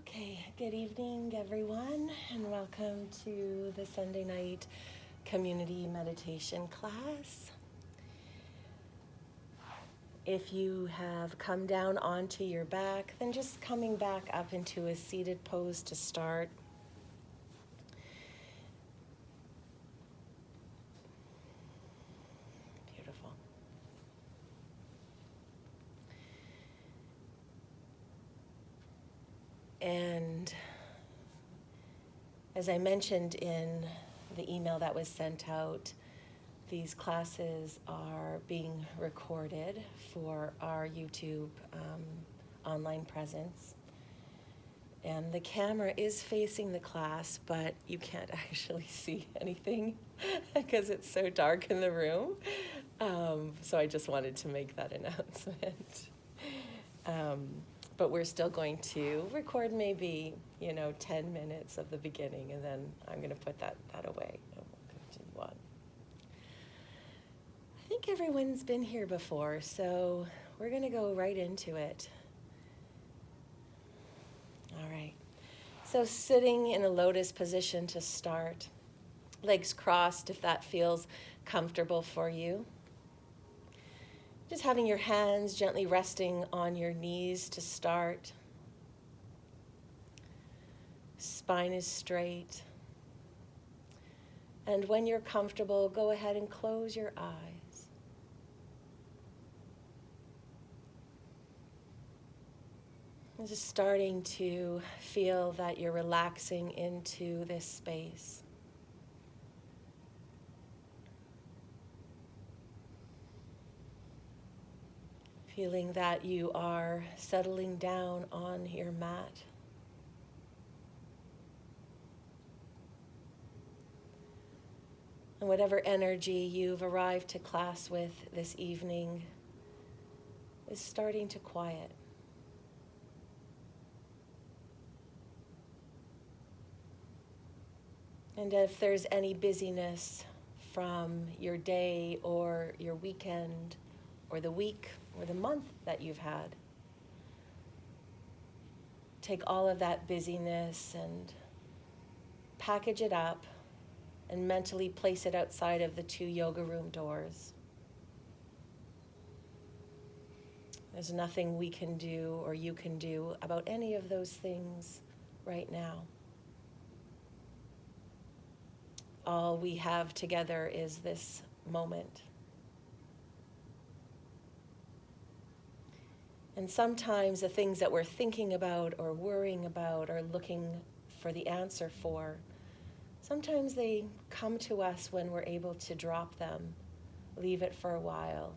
Okay, good evening, everyone, and welcome to the Sunday night community meditation class. If you have come down onto your back, then just coming back up into a seated pose to start. Beautiful. And as I mentioned in the email that was sent out, these classes are being recorded for our YouTube online presence. And the camera is facing the class, but you can't actually see anything because it's so dark in the room. So I just wanted to make that announcement. But we're still going to record maybe, 10 minutes of the beginning, and then I'm going to put that away and we'll continue on. I think everyone's been here before, so we're going to go right into it. All right. So sitting in a lotus position to start, legs crossed if that feels comfortable for you. Just having your hands gently resting on your knees to start. Spine is straight. And when you're comfortable, go ahead and close your eyes. And just starting to feel that you're relaxing into this space. Feeling that you are settling down on your mat. And whatever energy you've arrived to class with this evening is starting to quiet. And if there's any busyness from your day or your weekend or the week or the month that you've had, take all of that busyness and package it up and mentally place it outside of the 2 yoga room doors. There's nothing we can do or you can do about any of those things right now. All we have together is this moment. And sometimes the things that we're thinking about or worrying about or looking for the answer for, sometimes they come to us when we're able to drop them, leave it for a while,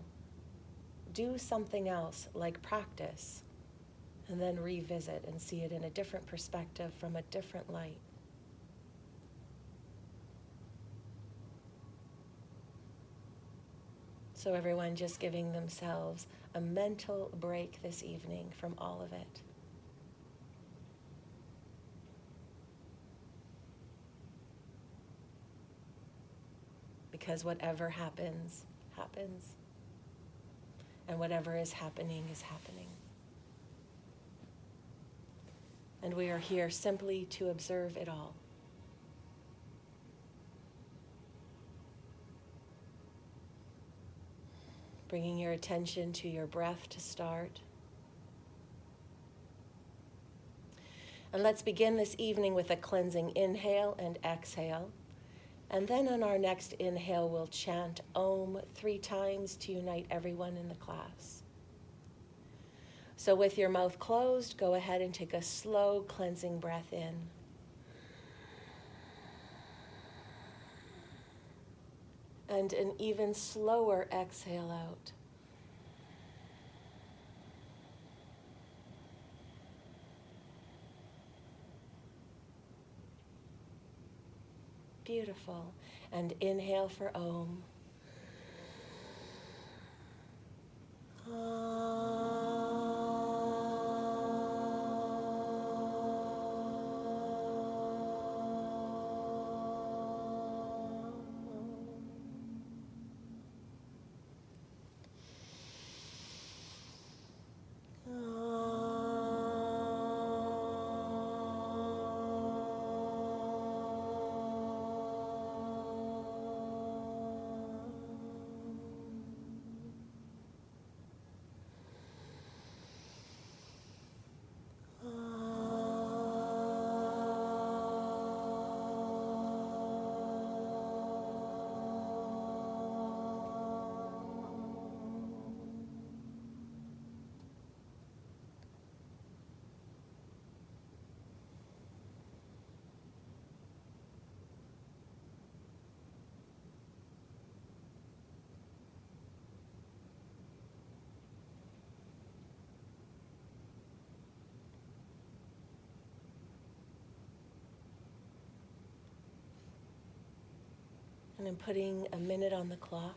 do something else like practice, and then revisit and see it in a different perspective from a different light. So everyone just giving themselves a mental break this evening from all of it. Because whatever happens, happens. And whatever is happening is happening. And we are here simply to observe it all. Bringing your attention to your breath to start. And let's begin this evening with a cleansing inhale and exhale. And then on our next inhale, we'll chant Om 3 times to unite everyone in the class. So with your mouth closed, go ahead and take a slow cleansing breath in. And an even slower exhale out. Beautiful. And inhale for Om. And I'm putting a minute on the clock.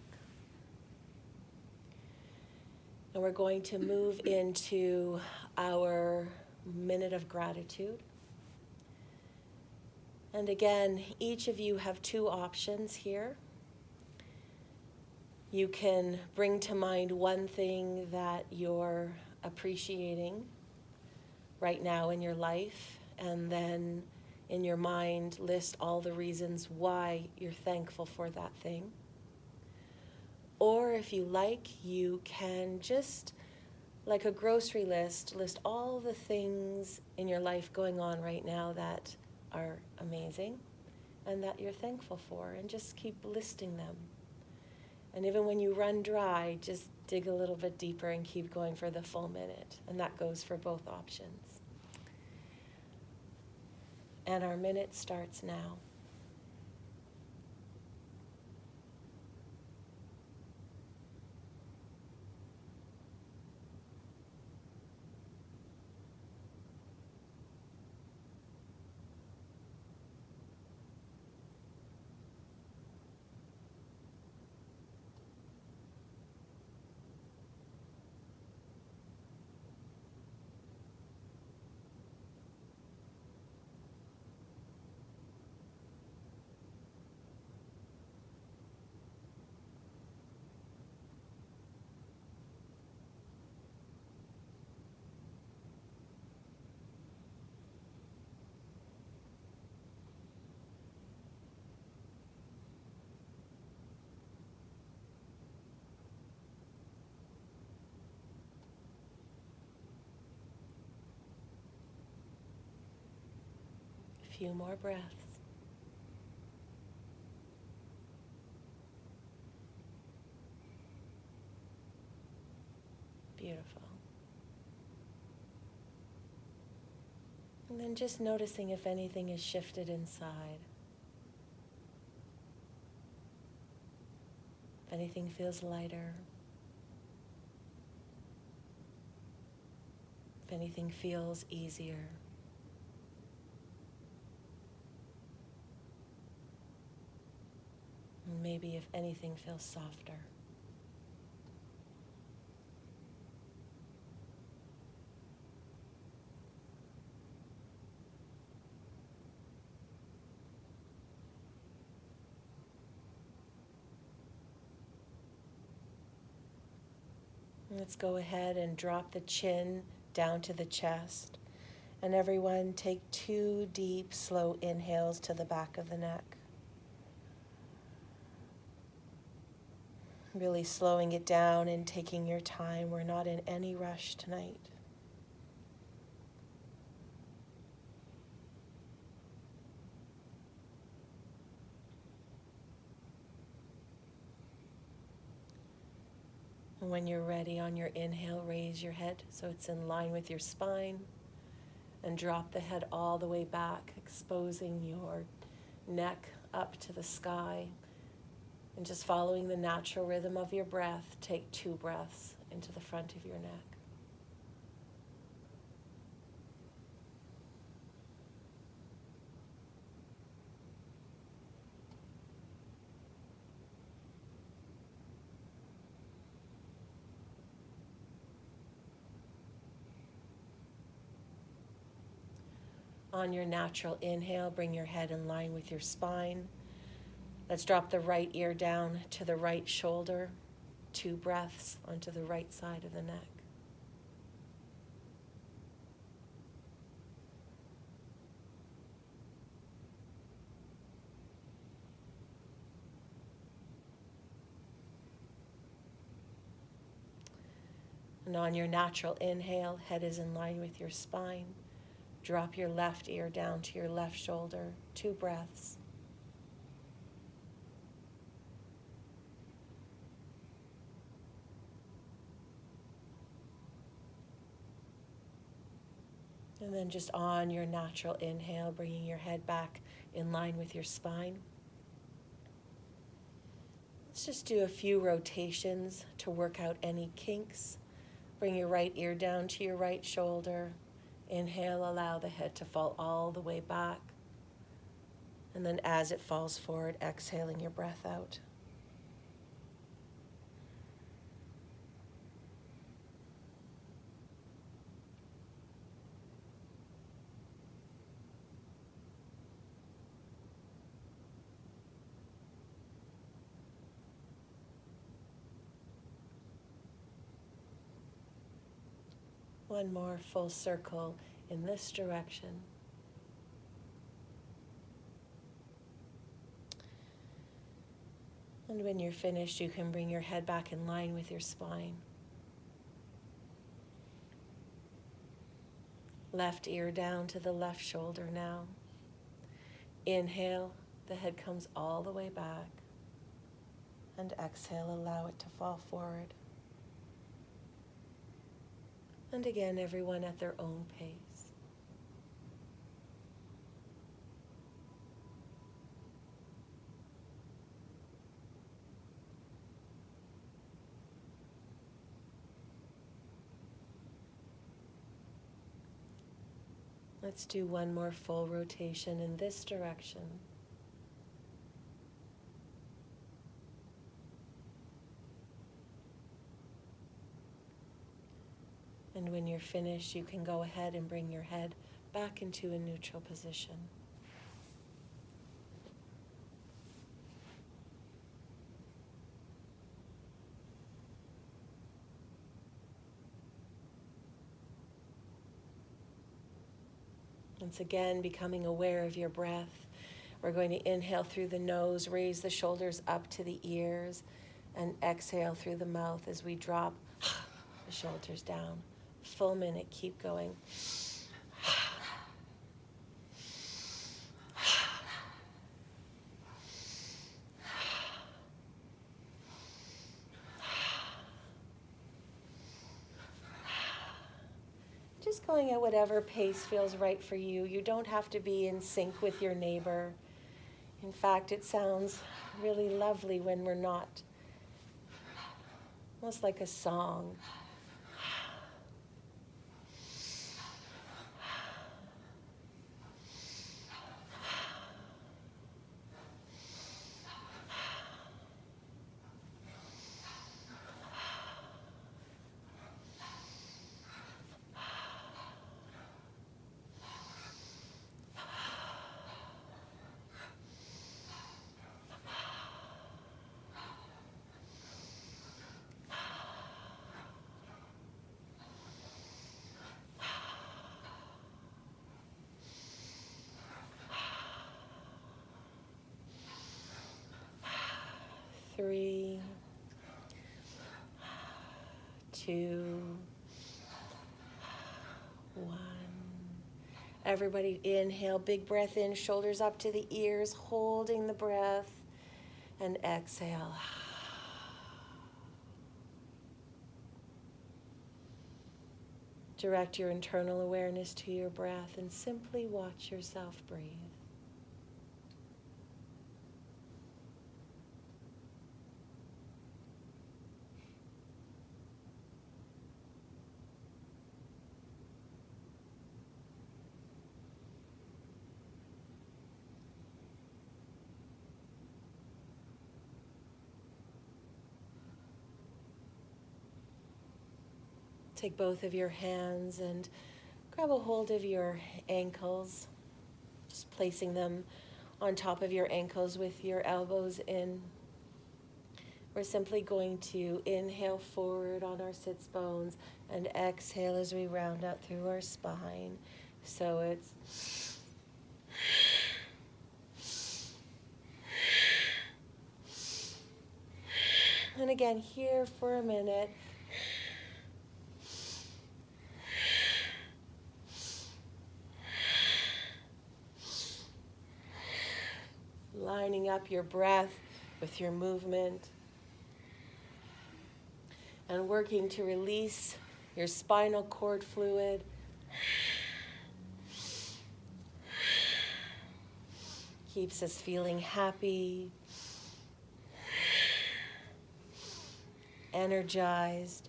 And we're going to move into our minute of gratitude. And again, each of you have two options here. You can bring to mind one thing that you're appreciating right now in your life, and then in your mind list all the reasons why you're thankful for that thing. Or if you like, you can just, like a grocery list all the things in your life going on right now that are amazing and that you're thankful for, and just keep listing them. And even when you run dry, just dig a little bit deeper and keep going for the full minute. And that goes for both options. And our minute starts now. A few more breaths. Beautiful. And then just noticing if anything is shifted inside. If anything feels lighter. If anything feels easier. And maybe if anything feels softer. Let's go ahead and drop the chin down to the chest. And everyone take 2 deep, slow inhales to the back of the neck. Really slowing it down and taking your time. We're not in any rush tonight. And when you're ready, on your inhale, raise your head so it's in line with your spine. And drop the head all the way back, exposing your neck up to the sky. And just following the natural rhythm of your breath, take 2 breaths into the front of your neck. On your natural inhale, bring your head in line with your spine. Let's drop the right ear down to the right shoulder. 2 breaths onto the right side of the neck. And on your natural inhale, head is in line with your spine. Drop your left ear down to your left shoulder. 2 breaths. And then just on your natural inhale, bringing your head back in line with your spine. Let's just do a few rotations to work out any kinks. Bring your right ear down to your right shoulder. Inhale, allow the head to fall all the way back. And then as it falls forward, exhaling your breath out. One more full circle in this direction. And when you're finished, you can bring your head back in line with your spine. Left ear down to the left shoulder now. Inhale, the head comes all the way back. And exhale, allow it to fall forward. And again, everyone at their own pace. Let's do one more full rotation in this direction. And when you're finished, you can go ahead and bring your head back into a neutral position. Once again, becoming aware of your breath. We're going to inhale through the nose, raise the shoulders up to the ears, and exhale through the mouth as we drop the shoulders down. Full minute, keep going. Just going at whatever pace feels right for you. You don't have to be in sync with your neighbor. In fact, it sounds really lovely when we're not. Almost like a song. Three, 2, 1. Everybody inhale, big breath in, shoulders up to the ears, holding the breath, and exhale. Direct your internal awareness to your breath and simply watch yourself breathe. Take both of your hands and grab a hold of your ankles, just placing them on top of your ankles with your elbows in. We're simply going to inhale forward on our sits bones and exhale as we round out through our spine. So it's and again here for a minute. Lining up your breath with your movement and working to release your spinal cord fluid. Keeps us feeling happy, energized,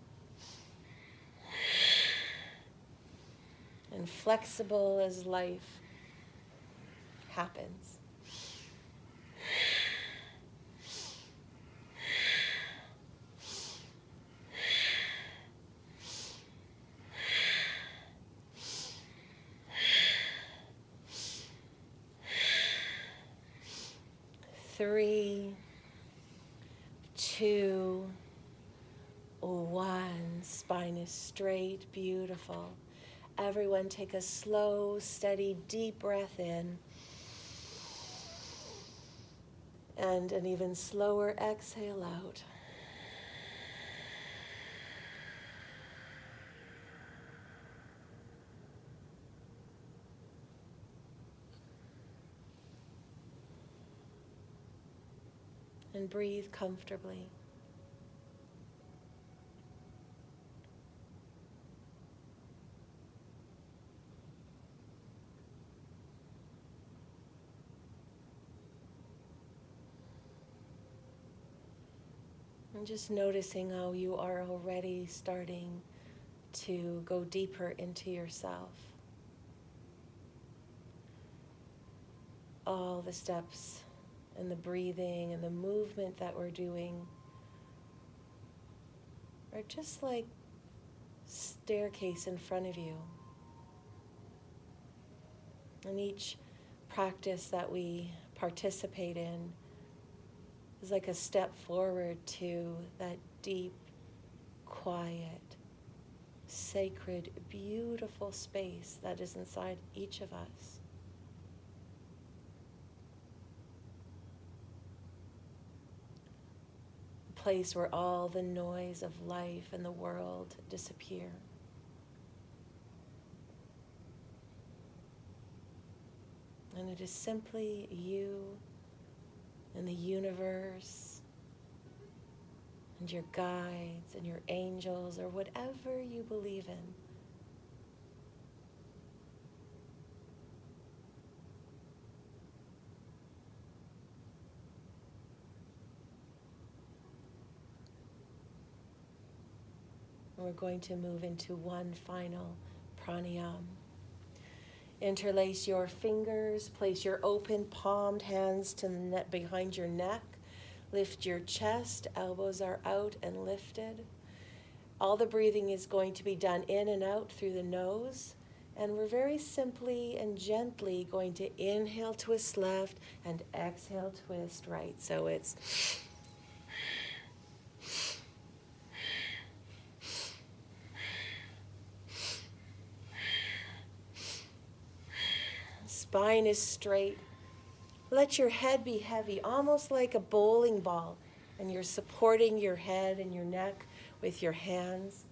and flexible as life happens. 3, 2, 1. Spine is straight, beautiful. Everyone take a slow, steady, deep breath in. And an even slower exhale out. And breathe comfortably. And just noticing how you are already starting to go deeper into yourself. All the steps and the breathing and the movement that we're doing are just like staircase in front of you. And each practice that we participate in is like a step forward to that deep, quiet, sacred, beautiful space that is inside each of us. A place where all the noise of life and the world disappear. And it is simply you and the universe and your guides and your angels or whatever you believe in. And we're going to move into one final pranayama. Interlace your fingers, place your open palmed hands to the net behind your neck. Lift your chest, elbows are out and lifted. All the breathing is going to be done in and out through the nose. And we're very simply and gently going to inhale, twist left, and exhale, twist right. So it's spine is straight. Let your head be heavy, almost like a bowling ball, and you're supporting your head and your neck with your hands.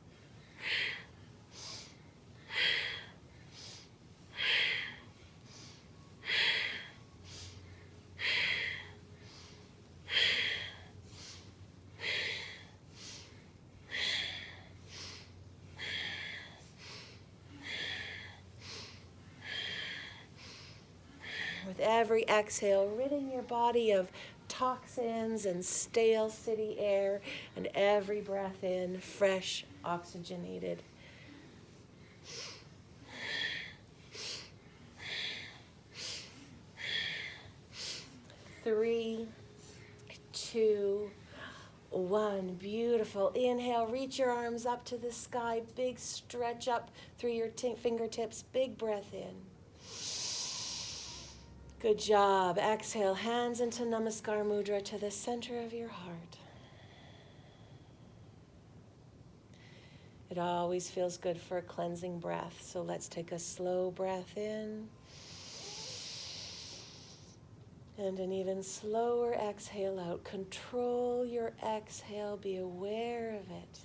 With every exhale, ridding your body of toxins and stale city air, and every breath in, fresh, oxygenated. Three, 2, 1. Beautiful. Inhale, reach your arms up to the sky. Big stretch up through your fingertips. Big breath in. Good job. Exhale, hands into Namaskar Mudra to the center of your heart. It always feels good for a cleansing breath, so let's take a slow breath in. And an even slower exhale out. Control your exhale, be aware of it.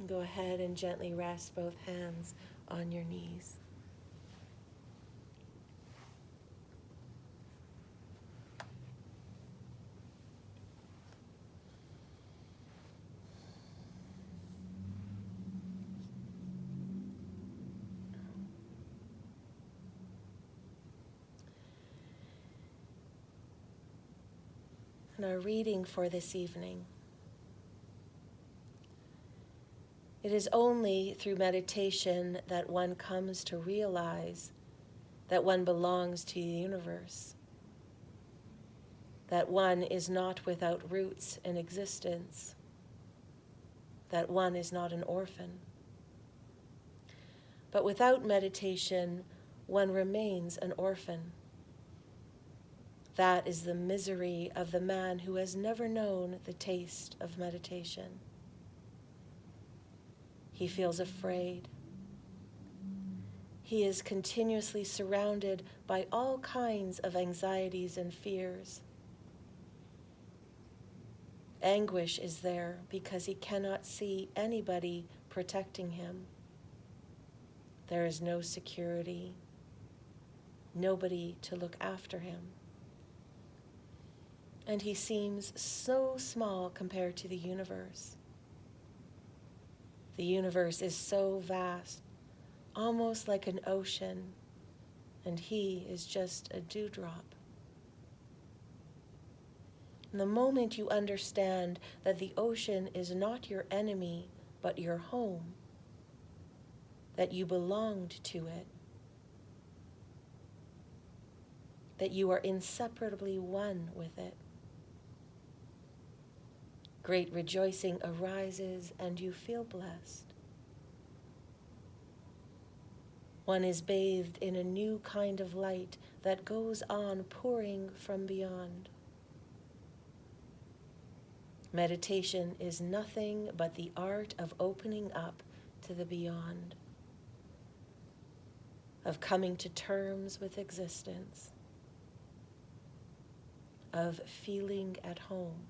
Go ahead and gently rest both hands on your knees. And our reading for this evening. It is only through meditation that one comes to realize that one belongs to the universe, that one is not without roots in existence, that one is not an orphan. But without meditation, one remains an orphan. That is the misery of the man who has never known the taste of meditation. He feels afraid. He is continuously surrounded by all kinds of anxieties and fears. Anguish is there because he cannot see anybody protecting him. There is no security, nobody to look after him. And he seems so small compared to the universe. The universe is so vast, almost like an ocean, and he is just a dewdrop. And the moment you understand that the ocean is not your enemy, but your home, that you belonged to it, that you are inseparably one with it, great rejoicing arises and you feel blessed. One is bathed in a new kind of light that goes on pouring from beyond. Meditation is nothing but the art of opening up to the beyond, of coming to terms with existence, of feeling at home,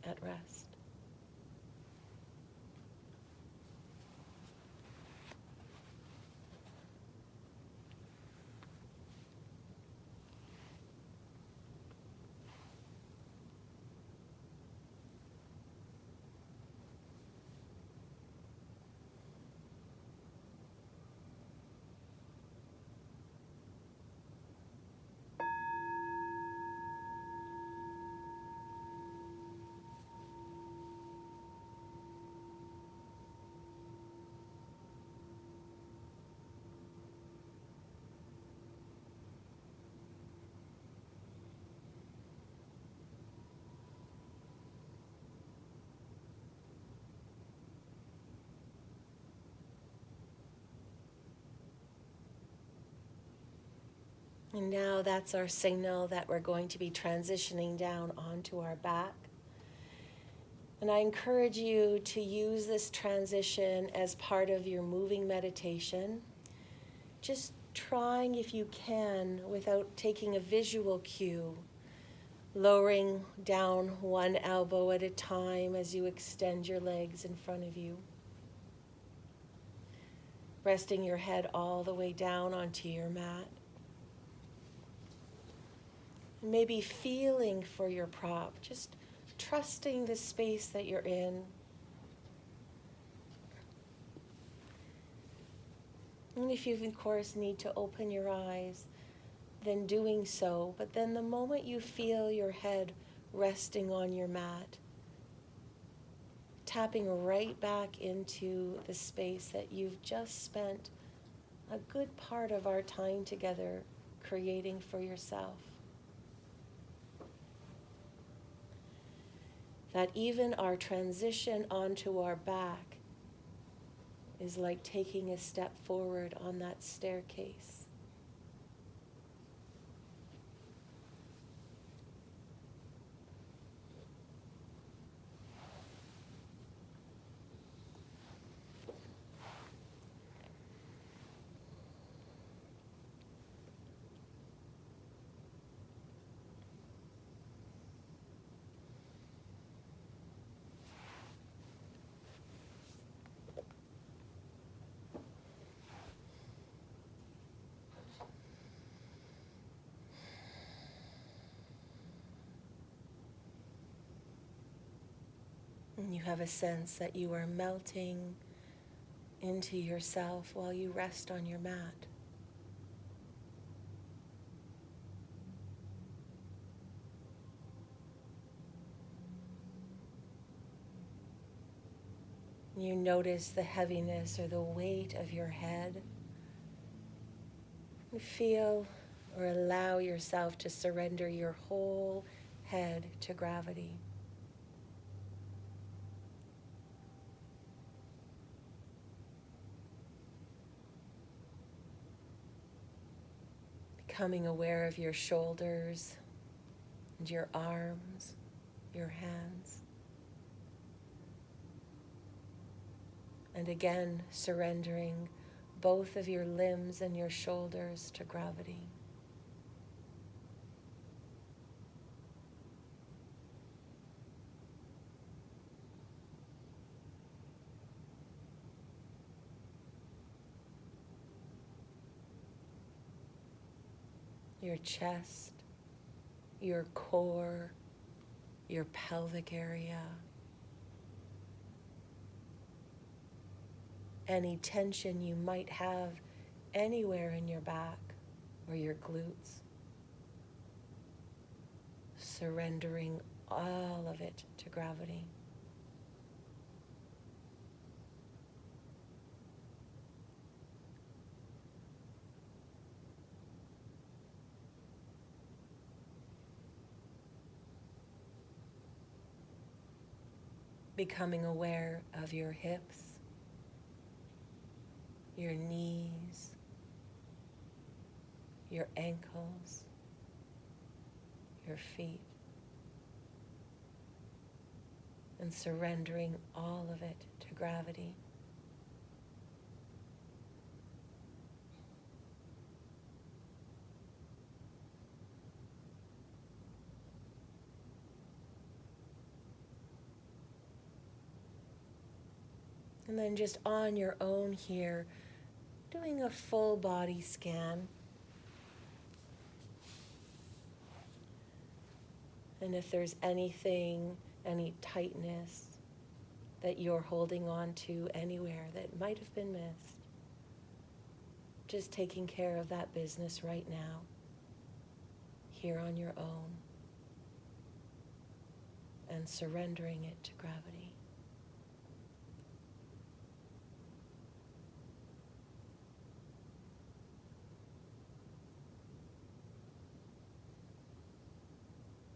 at rest. And now that's our signal that we're going to be transitioning down onto our back. And I encourage you to use this transition as part of your moving meditation. Just trying, if you can, without taking a visual cue, lowering down one elbow at a time as you extend your legs in front of you. Resting your head all the way down onto your mat. Maybe feeling for your prop, just trusting the space that you're in. And if you, of course, need to open your eyes, then doing so. But then the moment you feel your head resting on your mat, tapping right back into the space that you've just spent a good part of our time together creating for yourself. That even our transition onto our back is like taking a step forward on that staircase. And you have a sense that you are melting into yourself while you rest on your mat. You notice the heaviness or the weight of your head. You feel or allow yourself to surrender your whole head to gravity. becoming aware of your shoulders and your arms, your hands. And again, surrendering both of your limbs and your shoulders to gravity. Your chest, your core, your pelvic area, any tension you might have anywhere in your back or your glutes, surrendering all of it to gravity. Becoming aware of your hips, your knees, your ankles, your feet, and surrendering all of it to gravity. And then just on your own here, doing a full body scan. And if there's anything, any tightness that you're holding on to anywhere that might have been missed, just taking care of that business right now, here on your own, and surrendering it to gravity.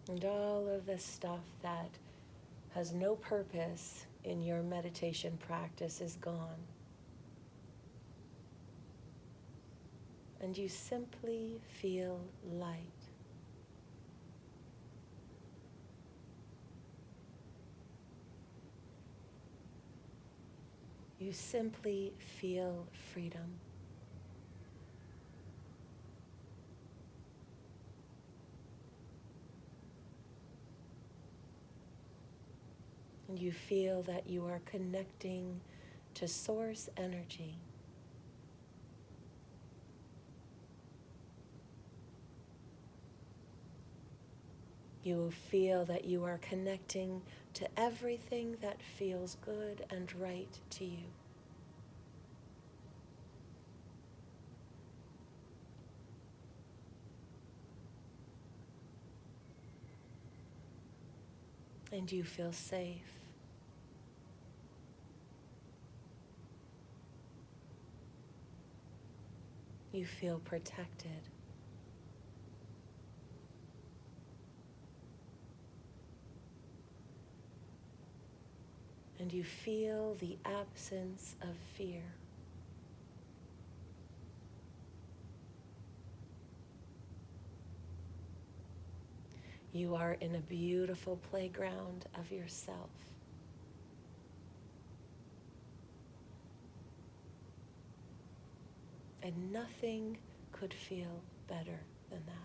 And all of the stuff that has no purpose in your meditation practice is gone. And you simply feel light. You simply feel freedom. And you feel that you are connecting to source energy. You will feel that you are connecting to everything that feels good and right to you. And you feel safe. You feel protected. And you feel the absence of fear. You are in a beautiful playground of yourself. And nothing could feel better than that.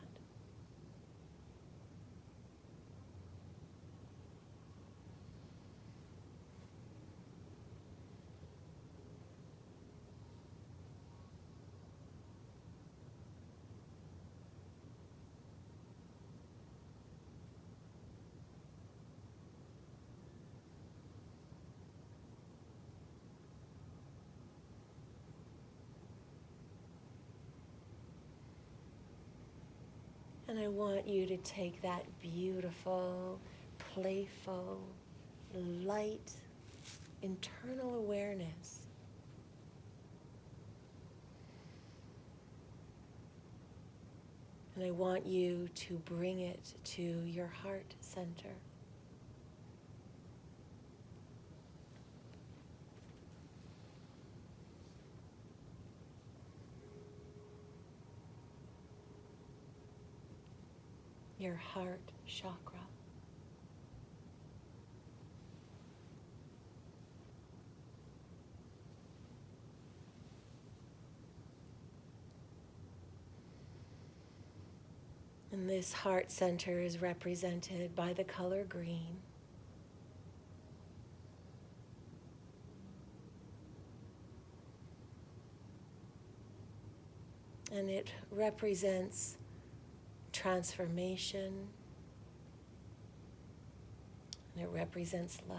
And I want you to take that beautiful, playful, light, internal awareness and I want you to bring it to your heart center. your heart chakra. And this heart center is represented by the color green. And it represents transformation. And it represents love.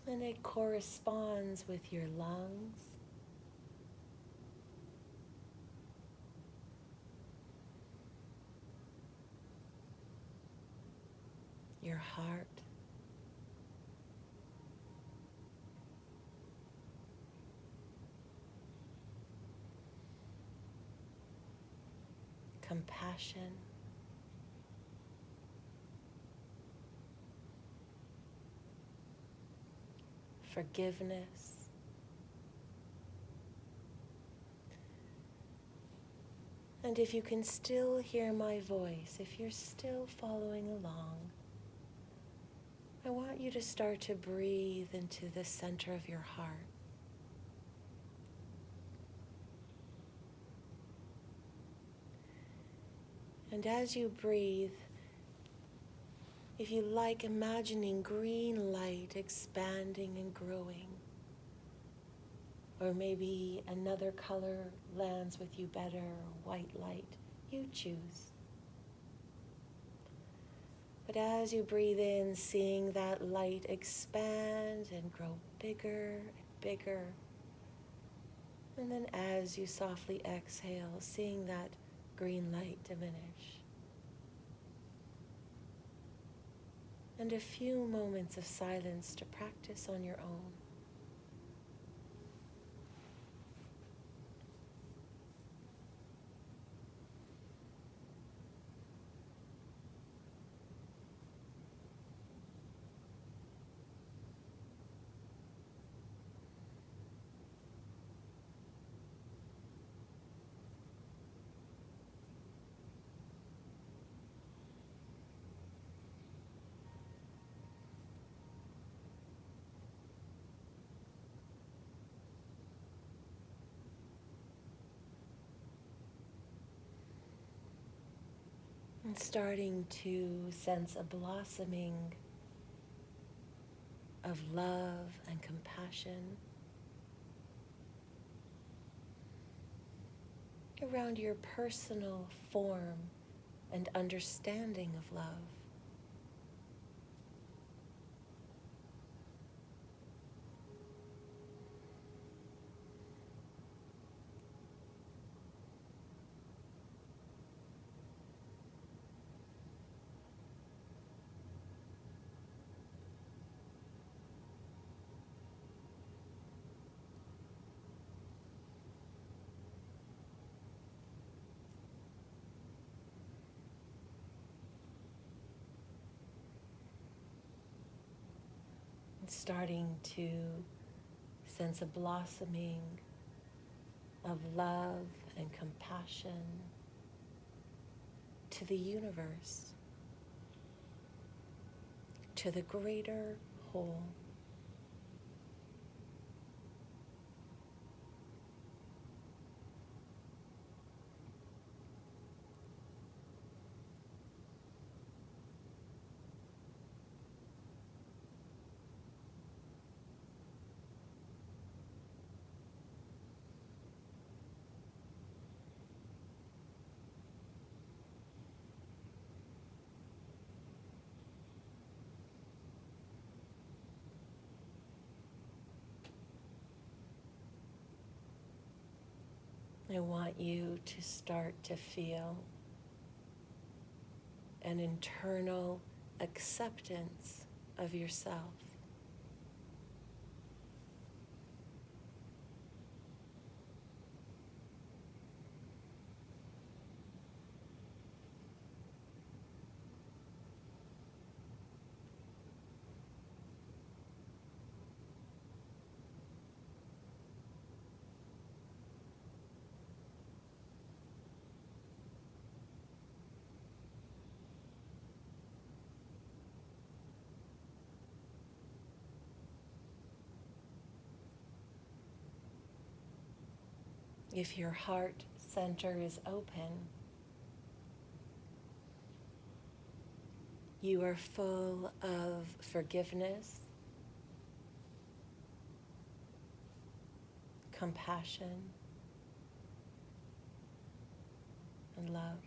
And it corresponds with your lungs, your heart, compassion, forgiveness, and if you can still hear my voice, if you're still following along, I want you to start to breathe into the center of your heart. And as you breathe, if you like, imagining green light expanding and growing. Or maybe another color lands with you better, or white light. You choose. But as you breathe in, seeing that light expand and grow bigger and bigger. And then as you softly exhale, seeing that green light diminish. And a few moments of silence to practice on your own. And starting to sense a blossoming of love and compassion around your personal form and understanding of love. And starting to sense a blossoming of love and compassion to the universe, to the greater whole. I want you to start to feel an internal acceptance of yourself. If your heart center is open, you are full of forgiveness, compassion, and love.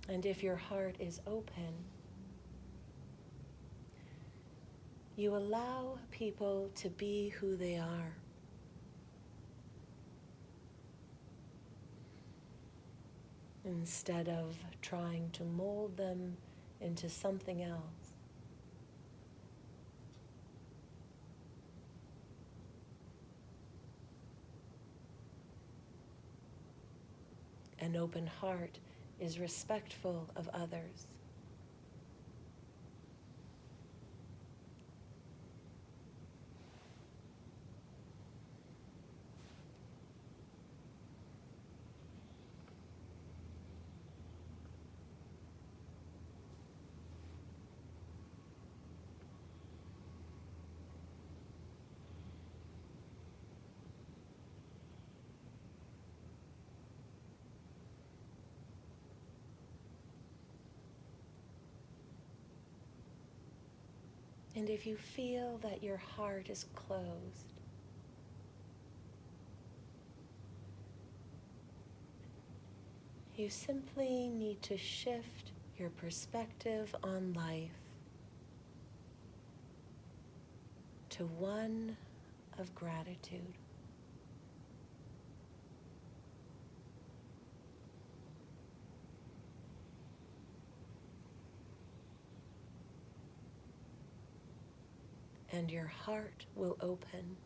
And if your heart is open, you allow people to be who they are. Instead of trying to mold them into something else. An open heart is respectful of others. And if you feel that your heart is closed, you simply need to shift your perspective on life to one of gratitude. And your heart will open.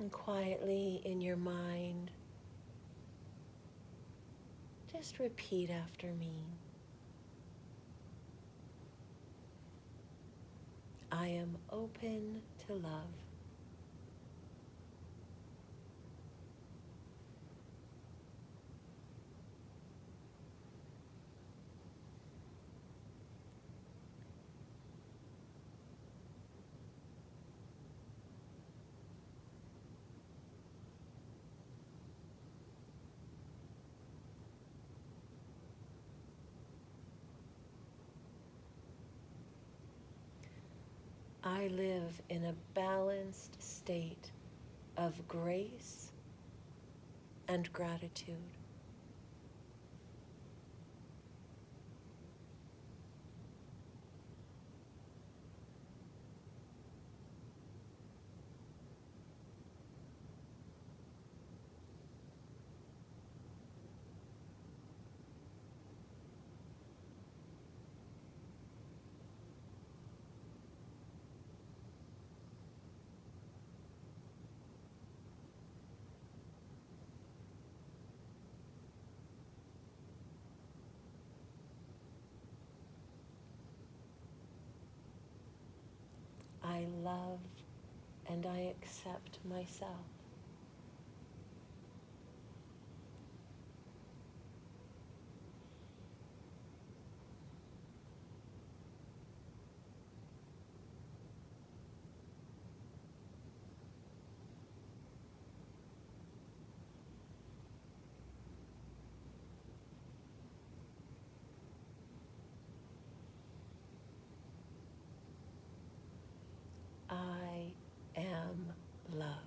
And quietly in your mind, just repeat after me. I am open to love. I live in a balanced state of grace and gratitude. I love and I accept myself. I am loved.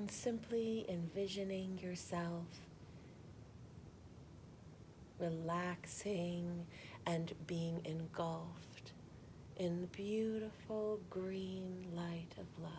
And simply envisioning yourself relaxing and being engulfed in the beautiful green light of love.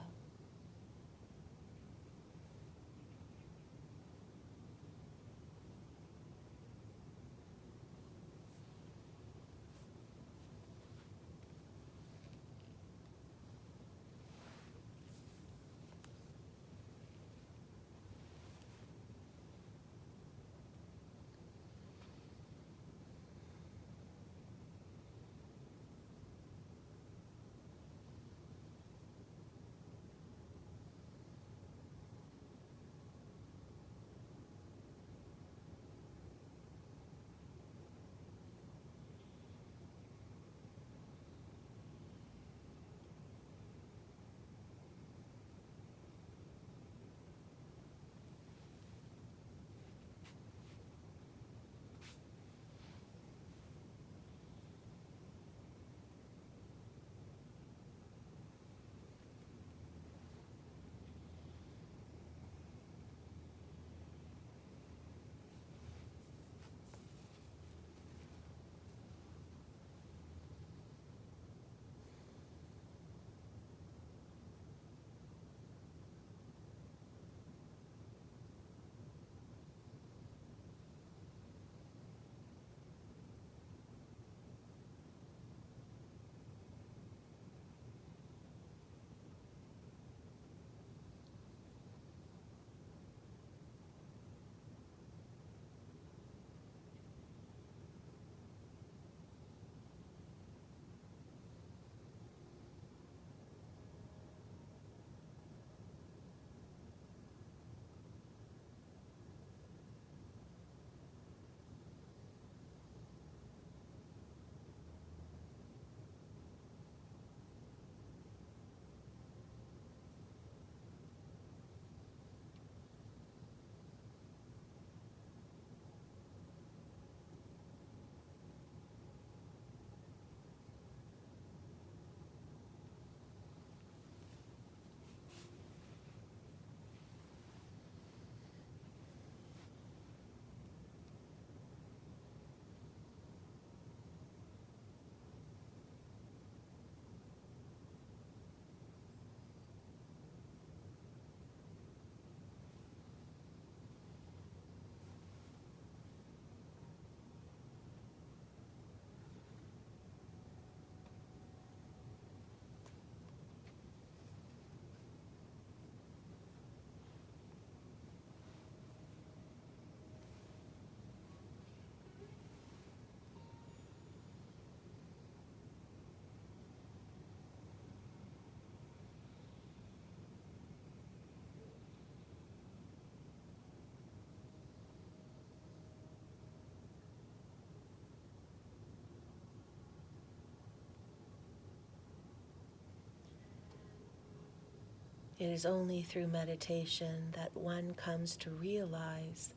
It is only through meditation that one comes to realize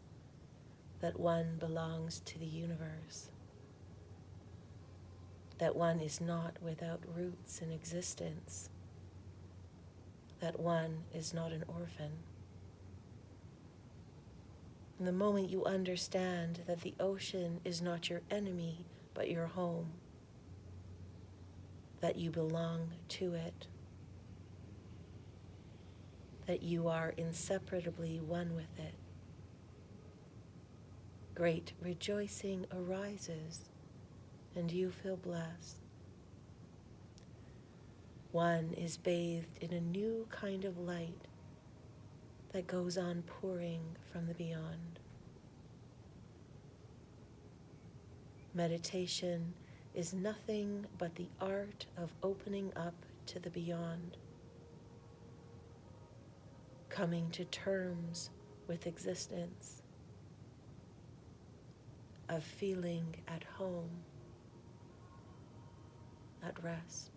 that one belongs to the universe, that one is not without roots in existence, that one is not an orphan. And the moment you understand that the ocean is not your enemy, but your home, that you belong to it, that you are inseparably one with it, great rejoicing arises, and you feel blessed. One is bathed in a new kind of light that goes on pouring from the beyond. Meditation is nothing but the art of opening up to the beyond, coming to terms with existence, of feeling at home, at rest.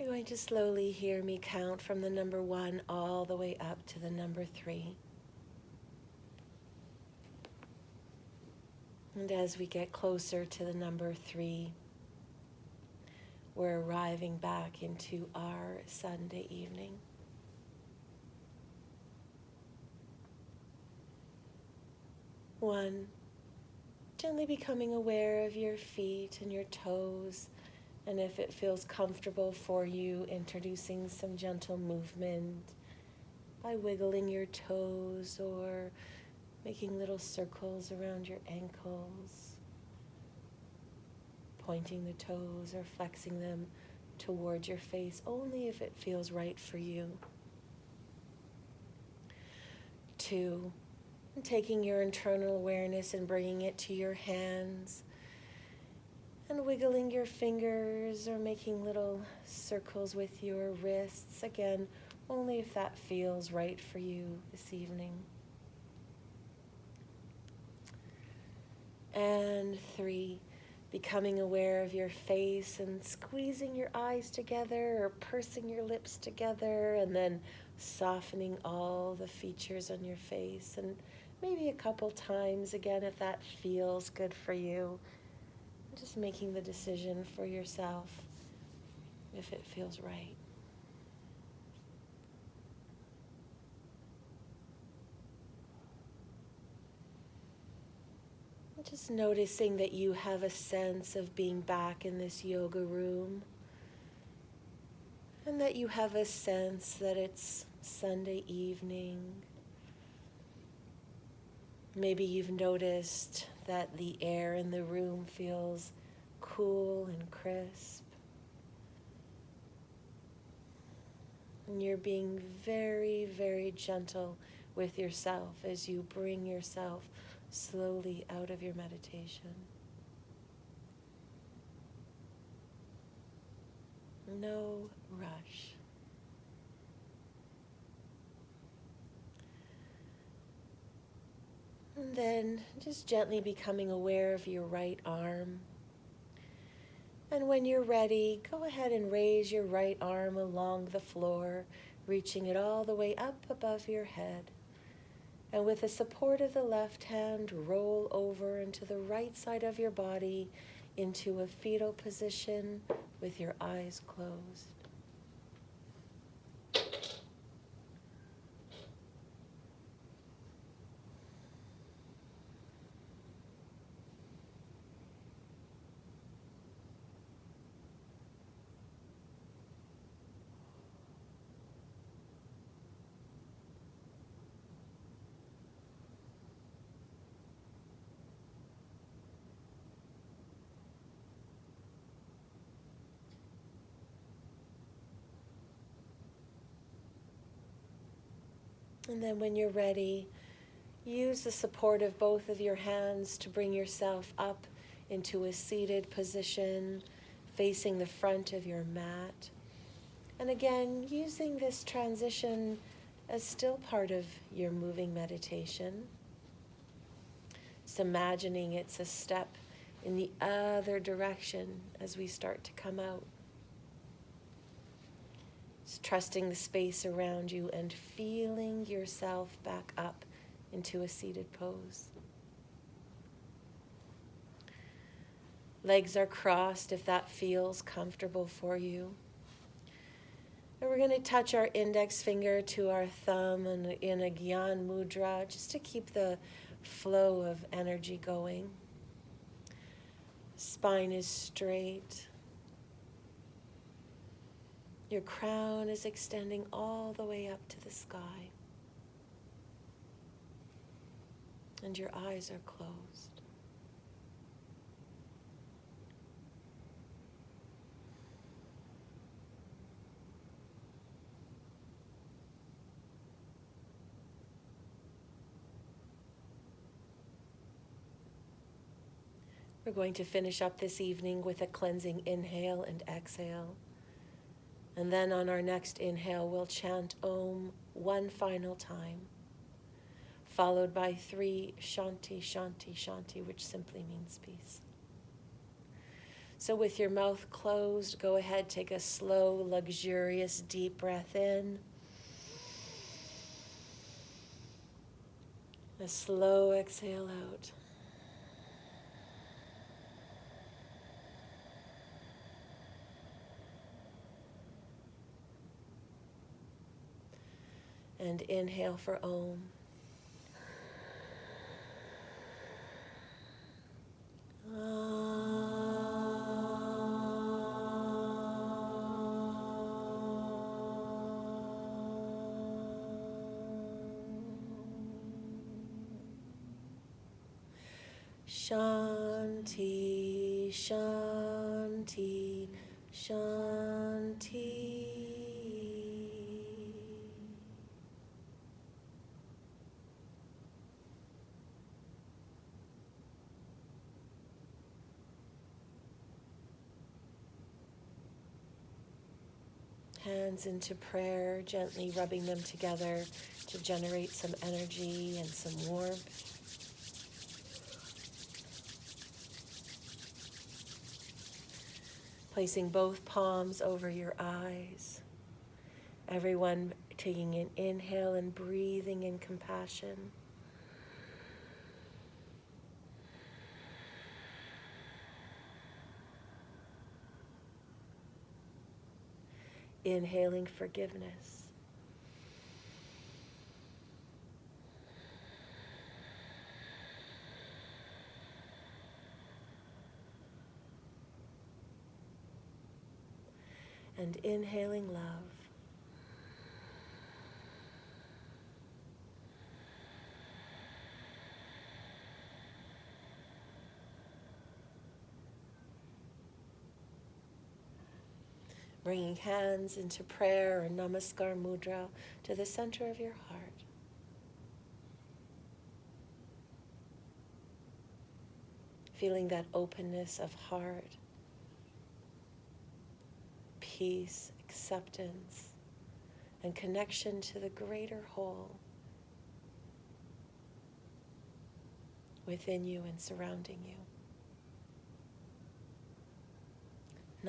You're going to slowly hear me count from the number 1 all the way up to the number 3. And as we get closer to the number 3, we're arriving back into our Sunday evening. 1, gently becoming aware of your feet and your toes, and if it feels comfortable for you, introducing some gentle movement by wiggling your toes or making little circles around your ankles, pointing the toes or flexing them towards your face, only if it feels right for you. 2, taking your internal awareness and bringing it to your hands and wiggling your fingers or making little circles with your wrists, again, only if that feels right for you this evening. And 3, becoming aware of your face and squeezing your eyes together or pursing your lips together and then softening all the features on your face, and maybe a couple times again if that feels good for you. Just making the decision for yourself if it feels right. Just noticing that you have a sense of being back in this yoga room, and that you have a sense that it's Sunday evening. Maybe you've noticed that the air in the room feels cool and crisp. And you're being very, very gentle with yourself as you bring yourself slowly out of your meditation. No rush. And then just gently becoming aware of your right arm. And when you're ready, go ahead and raise your right arm along the floor, reaching it all the way up above your head. And with the support of the left hand, roll over into the right side of your body into a fetal position with your eyes closed. And then when you're ready, use the support of both of your hands to bring yourself up into a seated position, facing the front of your mat. And again, using this transition as still part of your moving meditation. Just imagining it's a step in the other direction as we start to come out. Just trusting the space around you and feeling yourself back up into a seated pose. Legs are crossed if that feels comfortable for you. And we're going to touch our index finger to our thumb in a Gyan Mudra just to keep the flow of energy going. Spine is straight. Your crown is extending all the way up to the sky. And your eyes are closed. We're going to finish up this evening with a cleansing inhale and exhale. And then on our next inhale, we'll chant Om one final time, followed by 3 Shanti, Shanti, Shanti, which simply means peace. So with your mouth closed, go ahead, take a slow, luxurious, deep breath in. A slow exhale out. And inhale for Om. Shanti, Shanti, Shanti. Hands into prayer, gently rubbing them together to generate some energy and some warmth. Placing both palms over your eyes. Everyone taking an inhale and breathing in compassion. Inhaling forgiveness. And inhaling love. Bringing hands into prayer or namaskar mudra to the center of your heart. Feeling that openness of heart, peace, acceptance, and connection to the greater whole within you and surrounding you.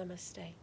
Namaste.